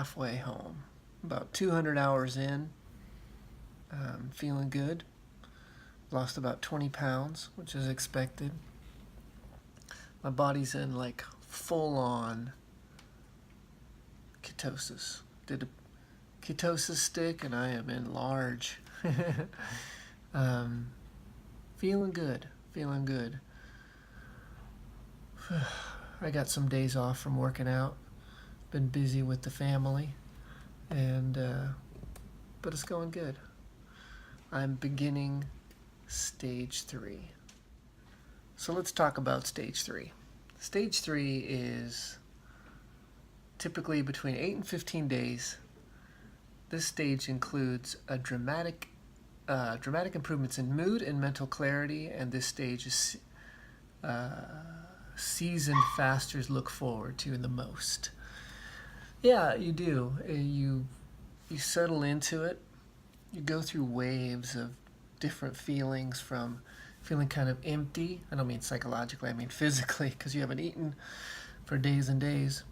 halfway home, about 200 hours in. Feeling good. Lost about 20 pounds, which is expected. My body's in like full-on ketosis. Did a ketosis stick, and I am in large. Feeling good. Feeling good. I got some days off from working out. Been busy with the family, and but it's going good. I'm beginning stage 3. So let's talk about stage 3. Stage 3 is typically between 8 and 15 days. This stage includes a dramatic improvements in mood and mental clarity, and this stage is seasoned fasters look forward to the most. Yeah, you do. You settle into it. You go through waves of different feelings, from feeling kind of empty. I don't mean psychologically, I mean physically, because you haven't eaten for days and days.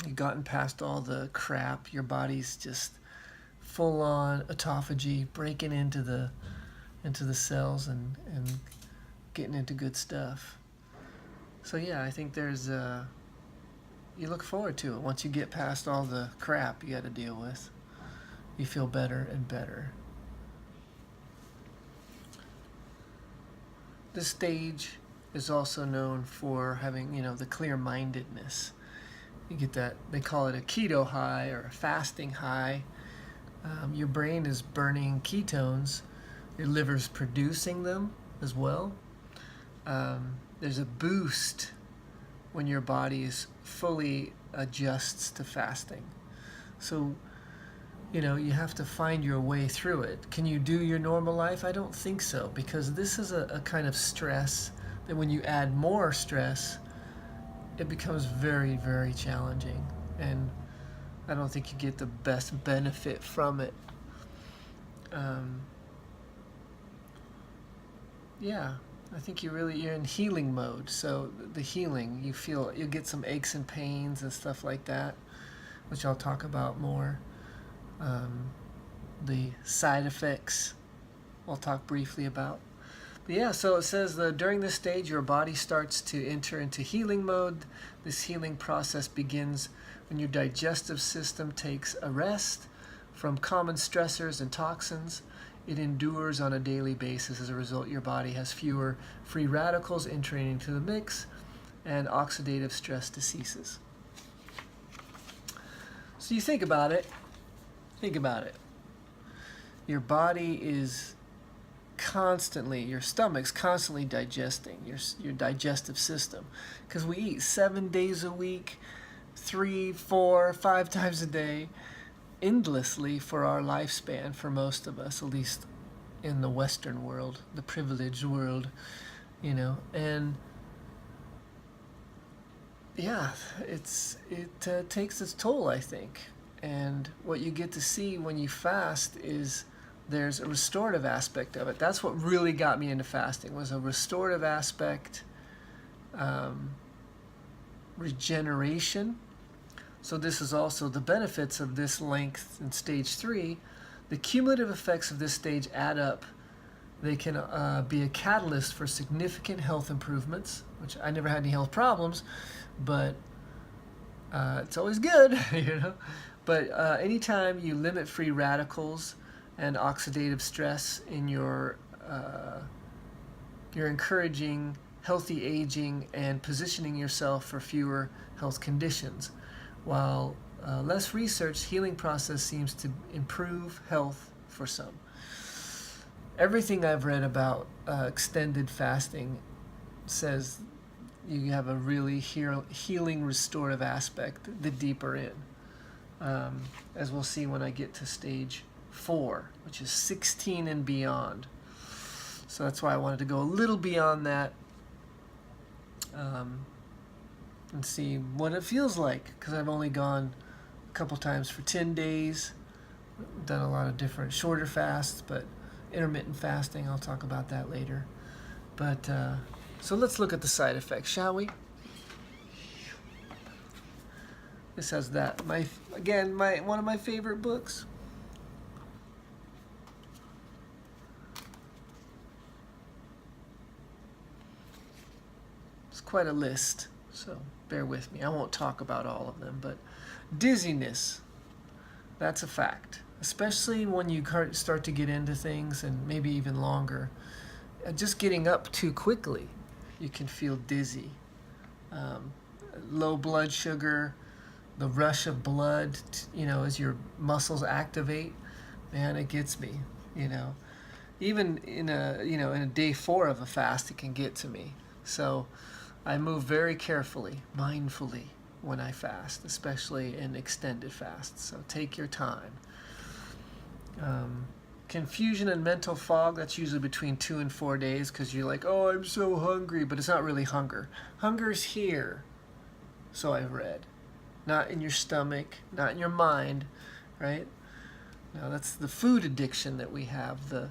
You've gotten past all the crap. Your body's just full-on autophagy, breaking into the cells and getting into good stuff. So yeah, I think there's you look forward to it. Once you get past all the crap you got to deal with, you feel better and better. This stage is also known for having, the clear-mindedness. You get that, they call it a keto high or a fasting high. Your brain is burning ketones. Your liver's producing them as well. There's a boost when your body is fully adjusts to fasting. So, you have to find your way through it. Can you do your normal life? I don't think so, because this is a kind of stress that when you add more stress, it becomes very, very challenging. And I don't think you get the best benefit from it. Yeah, I think you're in healing mode. So the healing, you'll get some aches and pains and stuff like that, which I'll talk about more. The side effects I'll talk briefly about. But yeah, so it says that during this stage, your body starts to enter into healing mode. This healing process begins when your digestive system takes a rest from common stressors and toxins. It endures on a daily basis. As a result, your body has fewer free radicals entering into the mix, and oxidative stress ceases. So you think about it. Your body is constantly, your stomach's constantly digesting, your digestive system, because we eat 7 days a week, 3, 4, 5 times a day, endlessly for our lifespan, for most of us, at least in the Western world, the privileged world, and yeah, it takes its toll, I think. And what you get to see when you fast is there's a restorative aspect of it. That's what really got me into fasting, was a restorative aspect, regeneration. So this is also the benefits of this length in stage 3. The cumulative effects of this stage add up. They can be a catalyst for significant health improvements, which I never had any health problems, but it's always good, But anytime you limit free radicals and oxidative stress in you're encouraging healthy aging and positioning yourself for fewer health conditions. While less research, healing process seems to improve health for some. Everything I've read about extended fasting says you have a really healing, restorative aspect the deeper in. As we'll see when I get to stage 4, which is 16 and beyond. So that's why I wanted to go a little beyond that and see what it feels like, because I've only gone a couple times for 10 days, done a lot of different shorter fasts, but intermittent fasting, I'll talk about that later. But so let's look at the side effects, shall we? This has that. Again, one of my favorite books. It's quite a list, so bear with me. I won't talk about all of them, but dizziness, that's a fact. Especially when you start to get into things and maybe even longer. Just getting up too quickly, you can feel dizzy. Um, Low blood sugar, the rush of blood, as your muscles activate, man, it gets me, you know. Even in a day 4 of a fast, it can get to me. So I move very carefully, mindfully when I fast, especially in extended fasts. So take your time. Um, Confusion and mental fog, that's usually between 2 and 4 days because you're like, oh, I'm so hungry, but it's not really hunger. Hunger's here, so I've read. Not in your stomach, not in your mind, right? Now that's the food addiction that we have, the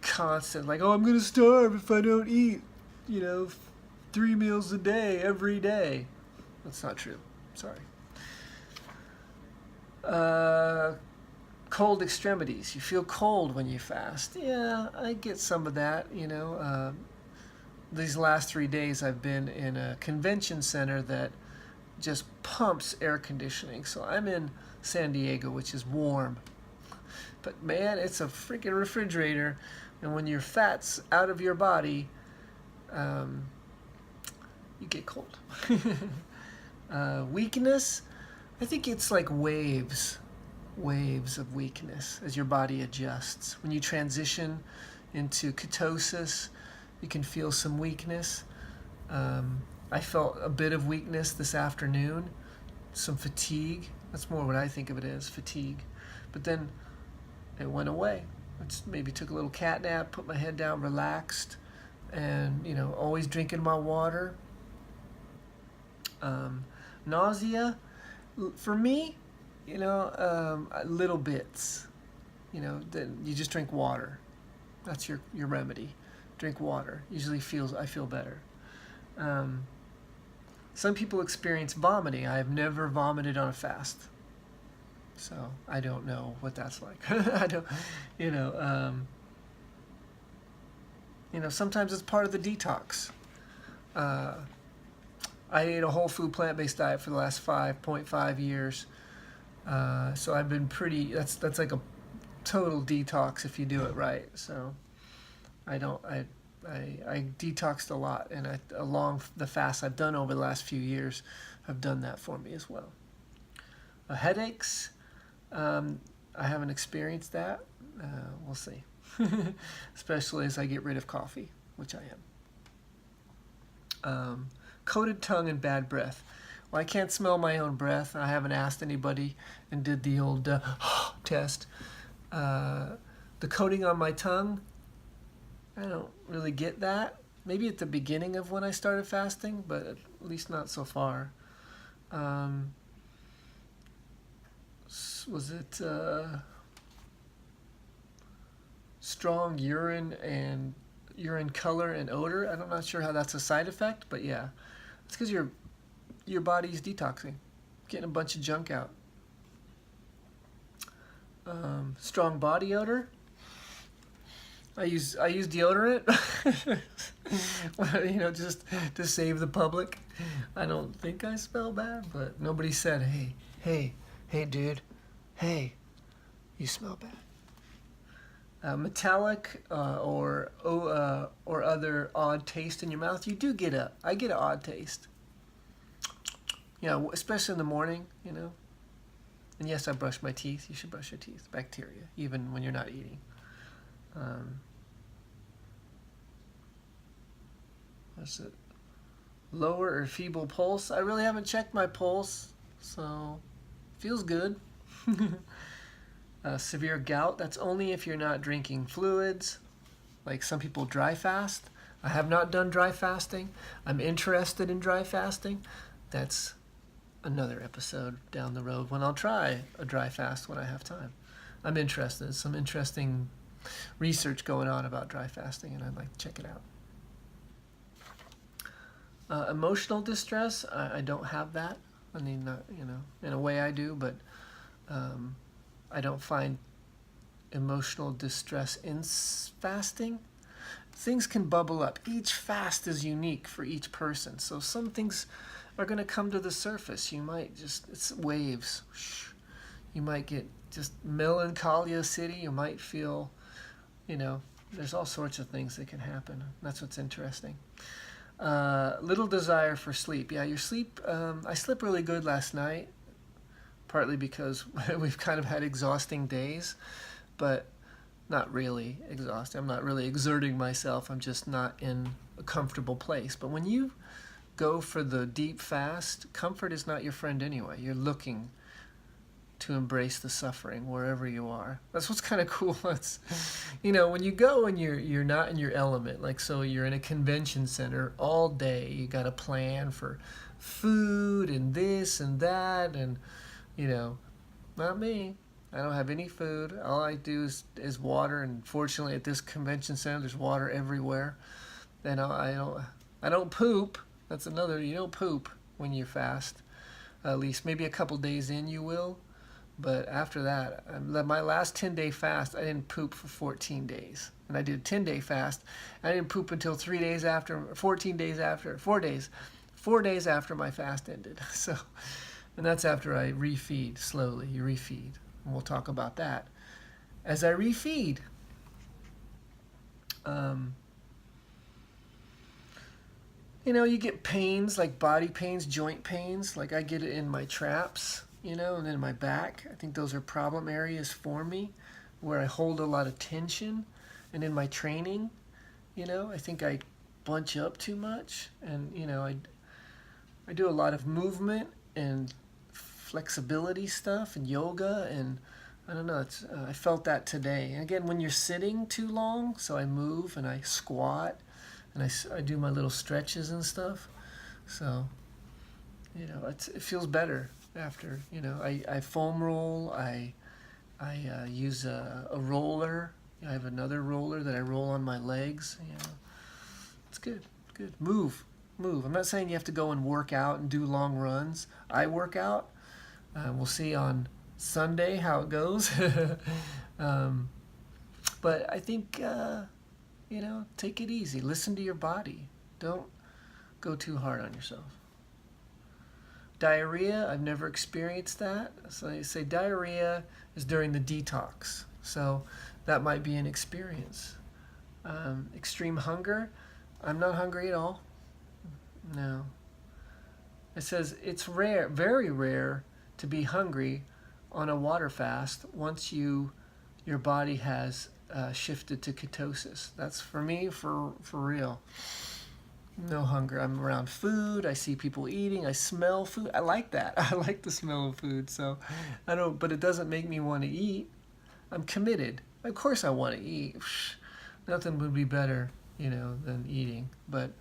constant, like, oh, I'm going to starve if I don't eat, 3 meals a day, every day. That's not true. Sorry. Cold extremities. You feel cold when you fast. Yeah, I get some of that, These last 3 days I've been in a convention center that just pumps air conditioning. So I'm in San Diego, which is warm. But man, it's a freaking refrigerator. And when your fat's out of your body, you get cold. Weakness, I think it's like waves of weakness as your body adjusts. When you transition into ketosis, you can feel some weakness. I felt a bit of weakness this afternoon, some fatigue. That's more what I think of it as, fatigue. But then it went away. Maybe took a little cat nap, put my head down, relaxed, and always drinking my water. Nausea, for me, little bits. Then you just drink water. That's your remedy. Drink water. Usually I feel better. Some people experience vomiting. I have never vomited on a fast, so I don't know what that's like. I don't, sometimes it's part of the detox. I ate a whole food plant-based diet for the last 5.5 years. So I've been that's like a total detox if you do it right. So I detoxed a lot, and along the fasts I've done over the last few years have done that for me as well. Headaches, I haven't experienced that. We'll see. Especially as I get rid of coffee, which I am. Coated tongue and bad breath. Well, I can't smell my own breath. I haven't asked anybody and did the old test. The coating on my tongue, I don't really get that. Maybe at the beginning of when I started fasting, but at least not so far. Was it strong urine color and odor? I'm not sure how that's a side effect, but yeah. It's because your body's detoxing, getting a bunch of junk out. Strong body odor. I use deodorant, just to save the public. I don't think I smell bad, but nobody said, hey, dude, hey, you smell bad. Metallic or other odd taste in your mouth. I get an odd taste. Especially in the morning, And yes, I brush my teeth. You should brush your teeth. Bacteria, even when you're not eating. What's it? Lower or feeble pulse. I really haven't checked my pulse, so feels good. Severe gout. That's only if you're not drinking fluids. Like some people dry fast. I have not done dry fasting. I'm interested in dry fasting. That's another episode down the road when I'll try a dry fast when I have time. I'm interested. There's some interesting research going on about dry fasting, and I'd like to check it out. Emotional distress, I don't have that. I mean, in a way I do, but Um, I don't find emotional distress in fasting. Things can bubble up. Each fast is unique for each person. So some things are going to come to the surface. You might just, it's waves. You might get just melancholia city. You might feel, there's all sorts of things that can happen. That's what's interesting. Little desire for sleep. Yeah, your sleep, I slept really good last night, partly because we've kind of had exhausting days, but not really exhausting. I'm not really exerting myself. I'm just not in a comfortable place. But when you go for the deep fast, comfort is not your friend anyway. You're looking to embrace the suffering wherever you are. That's what's kind of cool. It's, when you go and you're not in your element, like so you're in a convention center all day. You got a plan for food and this and that, and not me. I don't have any food. All I do is water, and fortunately at this convention center there's water everywhere. And I don't poop. That's another. You don't poop when you fast. At least maybe a couple days in you will, but after that, my last 10-day fast, I didn't poop for 14 days. And I did a 10-day fast. I didn't poop until 3 days after, 14 days after, 4 days. 4 days after my fast ended. So, and that's after I refeed slowly. You refeed. And we'll talk about that. As I refeed, you get pains like body pains, joint pains. Like I get it in my traps, and then in my back. I think those are problem areas for me where I hold a lot of tension. And in my training, I think I bunch up too much. And, I do a lot of movement and flexibility stuff and yoga. And I don't know, I felt that today. And again, when you're sitting too long, so I move and I squat and I do my little stretches and stuff. So, it feels better after. I foam roll. I use a roller. I have another roller that I roll on my legs. It's good. Good. Move. I'm not saying you have to go and work out and do long runs. I work out. We'll see on Sunday how it goes. But I think, take it easy. Listen to your body. Don't go too hard on yourself. Diarrhea, I've never experienced that. So they say diarrhea is during the detox. So that might be an experience. Extreme hunger, I'm not hungry at all. No. It says it's rare, very rare, to be hungry on a water fast once your body has shifted to ketosis. That's for me, for real. No hunger. I'm around food. I see people eating. I smell food. I like that. I like the smell of food. So but it doesn't make me want to eat. I'm committed. Of course I want to eat. Nothing would be better, than eating. But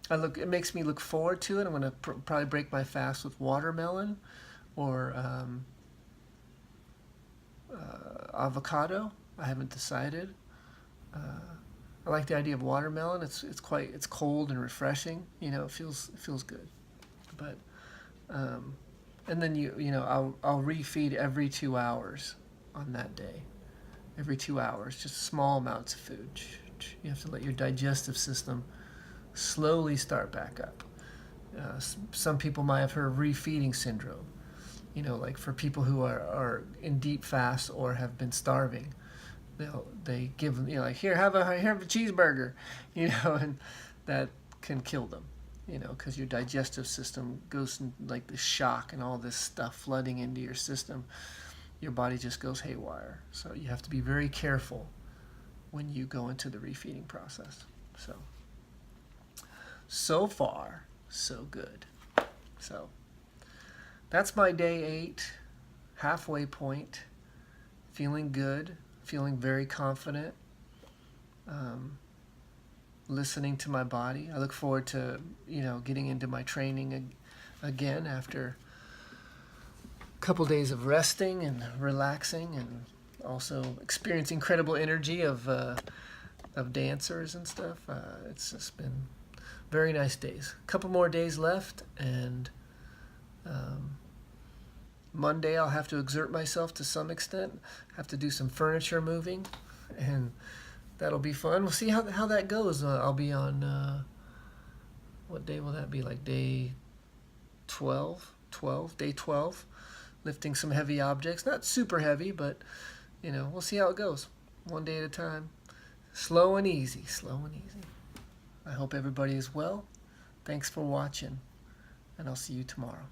it makes me look forward to it. I'm going to probably break my fast with watermelon or avocado. I haven't decided. I like the idea of watermelon. It's cold and refreshing. It feels good. But and then I'll refeed every 2 hours on that day. Every 2 hours, just small amounts of food. You have to let your digestive system slowly start back up. Some people might have heard of refeeding syndrome. Like for people who are in deep fast or have been starving. They give them, like, here, have a cheeseburger, and that can kill them, because your digestive system goes in like the shock and all this stuff flooding into your system. Your body just goes haywire. So you have to be very careful when you go into the refeeding process. So far, so good. So that's my day 8, halfway point, feeling good. Feeling very confident, listening to my body. I look forward to, getting into my training again after a couple days of resting and relaxing, and also experiencing incredible energy of dancers and stuff. It's just been very nice days. A couple more days left, and Monday I'll have to exert myself to some extent. Have to do some furniture moving, and that'll be fun. We'll see how that goes. I'll be on, what day will that be? Like day 12, day 12, lifting some heavy objects. Not super heavy, but, we'll see how it goes. One day at a time. Slow and easy, slow and easy. I hope everybody is well. Thanks for watching, and I'll see you tomorrow.